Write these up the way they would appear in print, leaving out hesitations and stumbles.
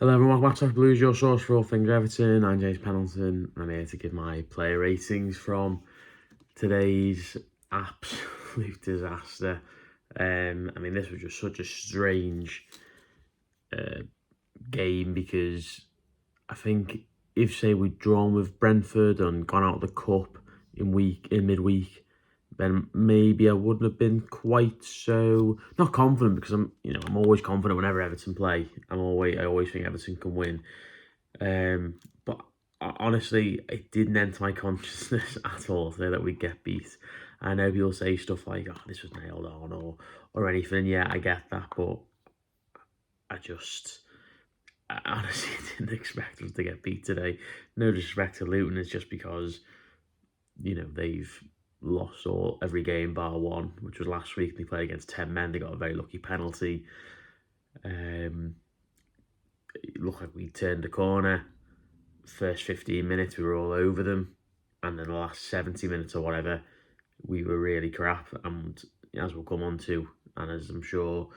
Hello everyone, welcome back to Blues, your source for all things Everton. I'm James Pendleton. I'm here to give my player ratings from today's absolute disaster. This was just such a strange game because I think if, say, we'd drawn with Brentford and gone out of the cup in midweek, then maybe I wouldn't have been quite so not confident, because I'm always confident whenever Everton play. I always think Everton can win. But honestly, it didn't enter my consciousness at all today that we'd get beat. I know people say stuff like, "Oh, this was nailed on," or anything. Yeah, I get that, but I honestly didn't expect us to get beat today. No disrespect to Luton, it's just because they've lost every game bar one, which was last week. They played against 10 men. They got a very lucky penalty. It looked like we turned the corner. First 15 minutes, we were all over them. And then the last 70 minutes or whatever, we were really crap. And as we'll come on to, and as I'm sure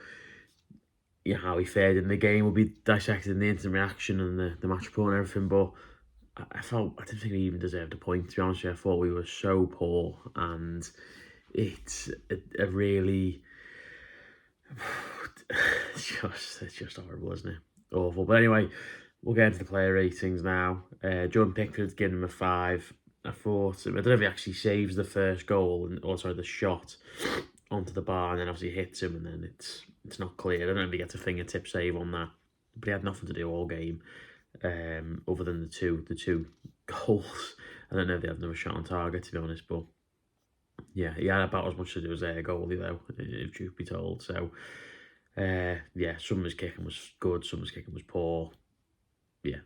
how he fared in the game will be dissected in the instant reaction and the match report and everything, but I didn't think we even deserved a point, to be honest with you. I thought we were so poor, and it's a really it's just horrible, isn't it? Awful. But anyway, we'll get into the player ratings now. Jordan Pickford's given him a 5. I don't know if he actually saves the first goal, the shot onto the bar, and then obviously hits him, and then it's not clear. I don't know if he gets a fingertip save on that, but he had nothing to do all game. Other than the two goals. I don't know if they had another shot on target, to be honest, but yeah, he had about as much to do as their goalie, though, if truth be told. So some of his kicking was good, some of his kicking was poor. Yeah,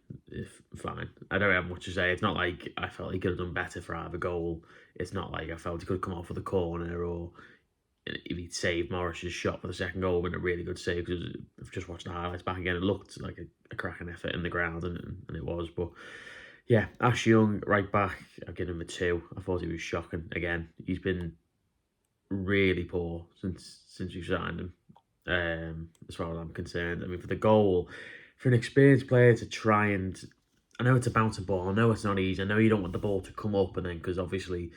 fine. I don't have much to say. It's not like I felt he could have done better for either goal. It's not like I felt he could have come off with a corner, or if he'd saved Morris's shot for the second goal, it would have been a really good save, because I've just watched the highlights back again. It looked like a cracking effort in the ground, and it was. But yeah, Ash Young, right back, I've given him a 2. I thought he was shocking. Again, he's been really poor since we signed him, as far as I'm concerned. I mean, for the goal, for an experienced player to try and... I know it's a bouncing ball, I know it's not easy, I know you don't want the ball to come up, and then, because obviously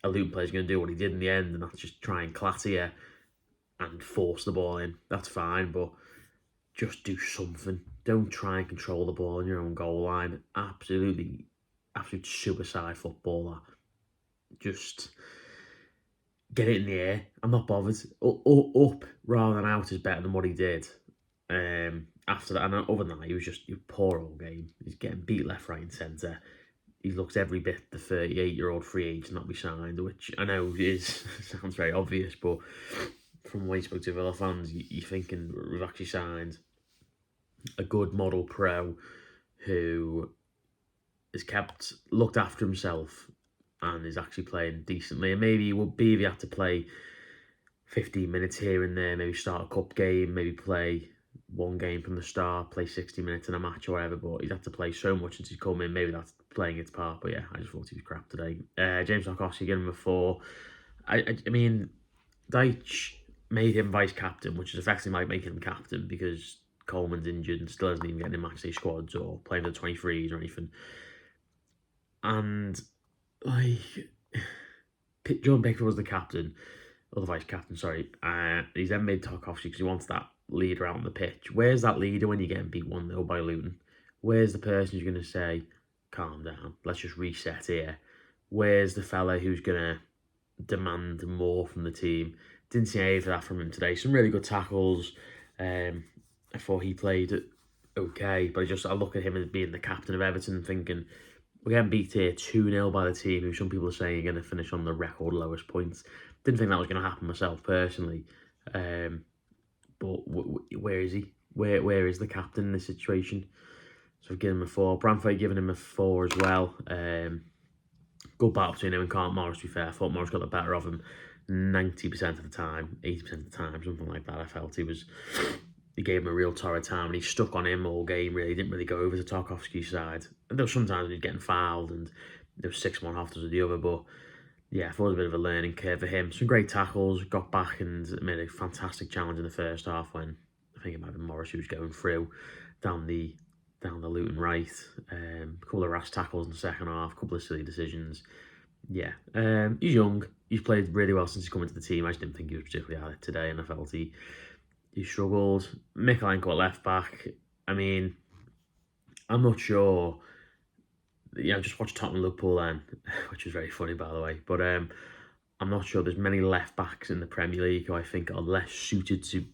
a Luton player's going to do what he did in the end, and that's just try and clatter you and force the ball in. That's fine, but just do something. Don't try and control the ball in your own goal line. Absolute suicide footballer. Just get it in the air. I'm not bothered. Up rather than out is better than what he did. After that, and other than that, he was poor all game. He's getting beat left, right, and centre. He looks every bit the 38-year-old free agent not be signed, which I know sounds very obvious, but from when he spoke to Villa fans, you're thinking we've actually signed a good model pro who has looked after himself and is actually playing decently. And maybe he would be if he had to play 15 minutes here and there, maybe start a cup game, maybe play one game from the start, play 60 minutes in a match or whatever, but he's had to play so much since he's come in. Maybe that's playing its part, but yeah, I just thought he was crap today. James Tarkowski, gave him a 4. I mean, Deitch made him vice-captain, which is effectively like making him captain, because Coleman's injured and still hasn't even getting in matchday squads or playing the 23s or anything. And, Jordan Pickford was the captain, or the vice-captain, sorry. He's then made Tarkowski because he wants that leader out on the pitch. Where's that leader when you're getting beat 1-0 by Luton? Where's the person who's going to say, calm down, let's just reset here? Where's the fella who's going to demand more from the team? Didn't see any of that from him today. Some really good tackles. I thought he played okay, but I look at him as being the captain of Everton, thinking, we're getting beat here 2-0 by the team who some people are saying are going to finish on the record lowest points. Didn't think that was going to happen myself personally. But where is he? Where is the captain in this situation? So I've given him a 4. Brantford giving him a 4 as well. Good battle between him and Carl Morris, to be fair. I thought Morris got the better of him 90% of the time, 80% of the time, something like that. I felt he gave him a real torrid time, and he stuck on him all game, really. He didn't really go over to Tarkowski's side. And there was sometimes he was getting fouled, and there was 6 one after the other, but yeah, I thought it was a bit of a learning curve for him. Some great tackles, got back and made a fantastic challenge in the first half when I think it might have been Morris who was going through down the down the Luton right. A couple of rash tackles in the second half, a couple of silly decisions. Yeah, he's young. He's played really well since he's come into the team. I just didn't think he was particularly at it today, and I felt he struggled. Mykolenko at left back. I mean, I'm not sure. Yeah, I just watched Tottenham Liverpool then, which was very funny, by the way. But I'm not sure there's many left backs in the Premier League who I think are less suited to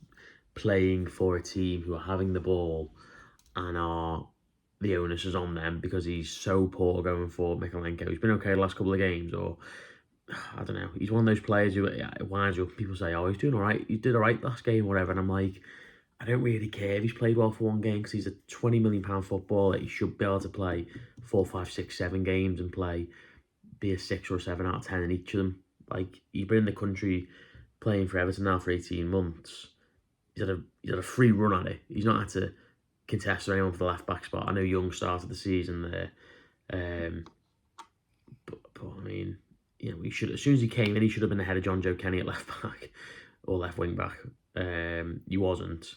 playing for a team who are having the ball and are the onus is on them because he's so poor going forward. Mykolenko, he's been okay the last couple of games, or I don't know. He's one of those players who winds you up. People say, "Oh, he's doing all right. He did all right last game, whatever." And I'm like, I don't really care if he's played well for one game because he's a £20 million footballer. He should be able to play 4, 5, 6, 7 games and be a 6 or a 7 out of 10 in each of them. Like, he's been in the country playing for Everton now for 18 months. He's had a free run at it. He's not had to contest or anyone for the left back spot. I know Young started the season there, but I mean, you know, he should, as soon as he came in, he should have been ahead of John Joe Kenny at left back or left wing back. He wasn't.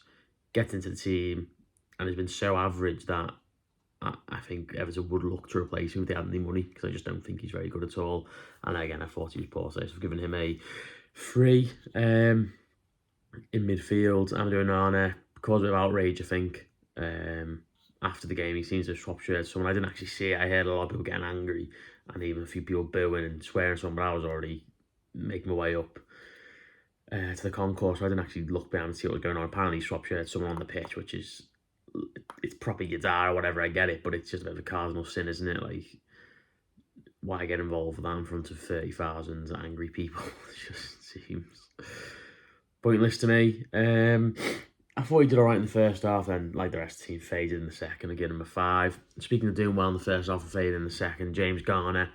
Gets into the team and has been so average that I think Everton would look to replace him if they had any money, because I just don't think he's very good at all. And again, I thought he was poor, so I've given him a 3 in midfield. Amadou Onana caused a bit of outrage, I think. After the game, he seems to have swapped shirts with someone. I didn't actually see it. I heard a lot of people getting angry and even a few people booing and swearing someone, but I was already making my way up to the concourse, so I didn't actually look behind and see what was going on. Apparently he swapped shirts with someone on the pitch, which is, it's proper Yadar or whatever, I get it, but it's just a bit of a cardinal sin, isn't it? Like, why get involved with that in front of 30,000 angry people? It just seems pointless to me. I thought he did all right in the first half, then, like the rest of the team, faded in the second. I give him a 5. Speaking of doing well in the first half and fading in the second, James Garner,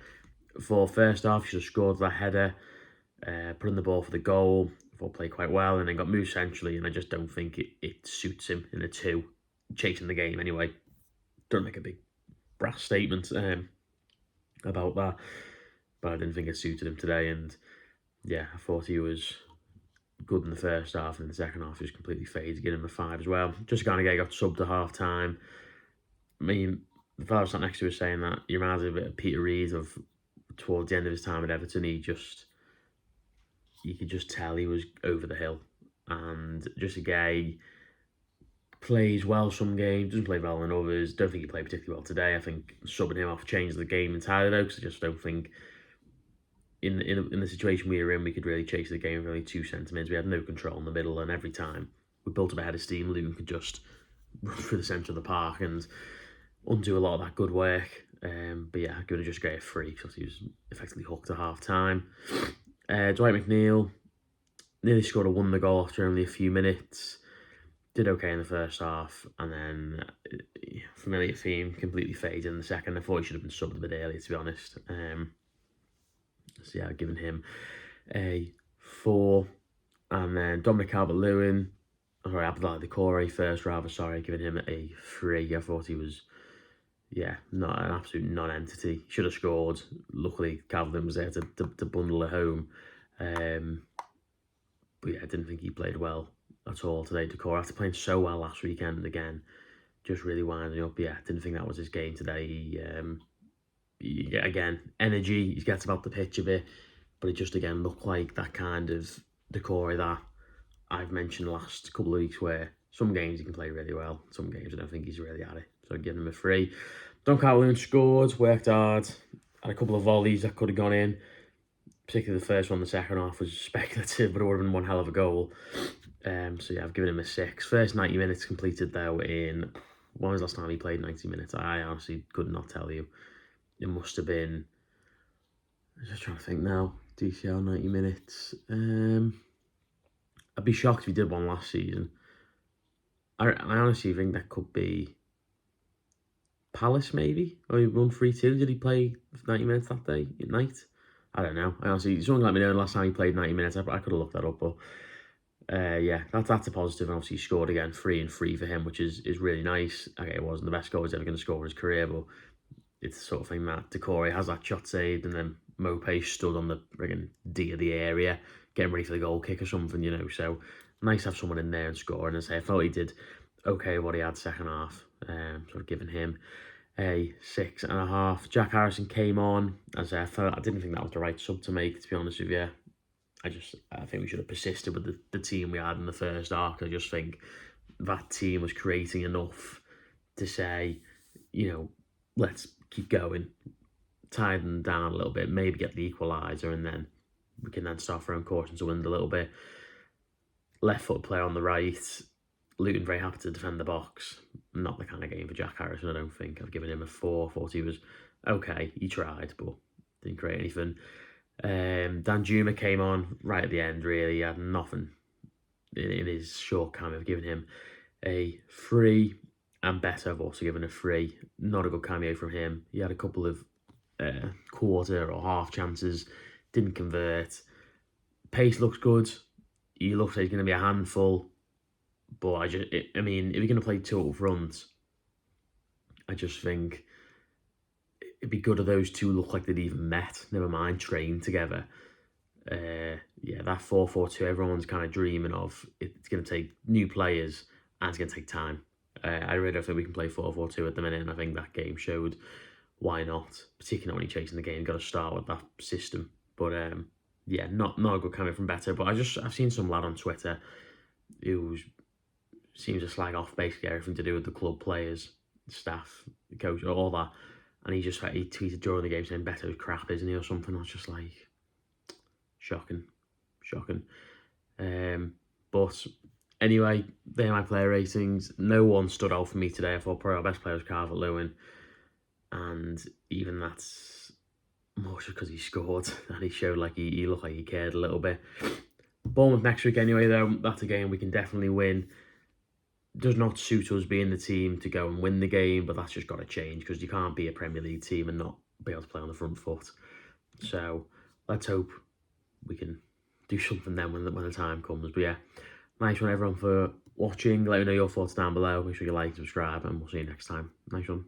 for first half, he should have scored that header, put in the ball for the goal. I thought played quite well, and then got moved centrally, and I just don't think it suits him in a 2, chasing the game anyway. Don't make a big brass statement about that, but I didn't think it suited him today, and yeah, I thought he was good in the first half, and in the second half he was completely faded. Give him a 5 as well. Just got subbed at half time. I mean, the fellow sat next to us saying that he reminds me a bit of Peter Reid towards the end of his time at Everton. You could just tell he was over the hill, and just a guy plays well some games, doesn't play well in others. Don't think he played particularly well today. I think subbing him off changed the game entirely though, because I just don't think in the situation we were in, we could really chase the game with only 2 centimetres. We had no control in the middle, and every time we built up a head of steam, Luton could just run through the centre of the park and undo a lot of that good work. But yeah, I'm going to just get a 3 because he was effectively hooked at half time. Dwight McNeil nearly scored a wonder goal after only a few minutes. Did okay in the first half, and then familiar theme, completely faded in the second. I thought he should have been subbed a bit earlier, to be honest. So yeah, I've given him a 4. And then Dominic Calvert-Lewin, Abdoulaye Doucouré first rather, giving him a 3. I thought he was, not an absolute non-entity. Should have scored. Luckily, Calvert-Lewin was there to bundle it home. But yeah, I didn't think he played well at all today. Doucouré, after playing so well last weekend, again, just really winding up. Yeah, didn't think that was his game today. Again, energy, he gets about the pitch a bit, but it just again looked like that kind of Doucouré that I've mentioned the last couple of weeks, where some games he can play really well, some games I don't think he's really at it. So I'd give him a 3. Don Calvert-Lewin scored, worked hard, had a couple of volleys that could have gone in. Particularly the first one, the second half was speculative, but it would have been one hell of a goal. So yeah, I've given him a 6. First 90 minutes completed though in, when was the last time he played 90 minutes? I honestly could not tell you. It must have been, I'm just trying to think now, DCL 90 minutes. I'd be shocked if he did one last season. I honestly think that could be Palace maybe, or he won 3-2. Did he play 90 minutes that day at night? I don't know. I honestly, someone let me know the last time he played 90 minutes. I could have looked that up, but yeah, that's a positive. And obviously he scored again, 3 and 3 for him, which is really nice. Okay, it wasn't the best goal he's ever going to score in his career, but it's the sort of thing that Doucouré has that shot saved, and then Mopé stood on the friggin' D of the area, getting ready for the goal kick or something, So nice to have someone in there and score. And I felt he did okay what he had second half. sort of giving him a 6.5. Jack Harrison came on. As I didn't think that was the right sub to make, to be honest with you. I think we should have persisted with the team we had in the first half. I just think that team was creating enough to say, let's keep going, tie them down a little bit, maybe get the equaliser, and then we can then start throwing caution to wind a little bit. Left foot player on the right. Luton very happy to defend the box. Not the kind of game for Jack Harrison, I don't think. I've given him a 4. Thought he was okay. He tried, but didn't create anything. Danjuma came on right at the end, really. He had nothing in his short cameo. I've given him a 3, and better, I've also given a 3. Not a good cameo from him. He had a couple of quarter or half chances, didn't convert. Pace looks good. He looks like he's going to be a handful. But if you're going to play 2 up front, I just think it'd be good if those 2 look like they'd even met, never mind trained together. That 4-4-2 everyone's kind of dreaming of. It's going to take new players and it's going to take time. I really don't think we can play 4-4-2 at the minute, and I think that game showed why not, particularly when you're chasing the game. Got to start with that system. But not a good coming from better. But I've seen some lad on Twitter who seems to slag off basically everything to do with the club players, staff, the coach, all that. And he tweeted during the game saying Beto's crap, isn't he, or something. I was just like, shocking. But anyway, they're my player ratings. No one stood out for me today. I thought probably our best player was Calvert-Lewin. And even that's more just because he scored and he showed like he looked like he cared a little bit. Bournemouth next week anyway, though. That's a game we can definitely win. Does not suit us being the team to go and win the game, but that's just got to change because you can't be a Premier League team and not be able to play on the front foot. So let's hope we can do something then when the time comes. But yeah, nice one everyone for watching. Let me know your thoughts down below. Make sure you like, subscribe, and we'll see you next time. Nice one.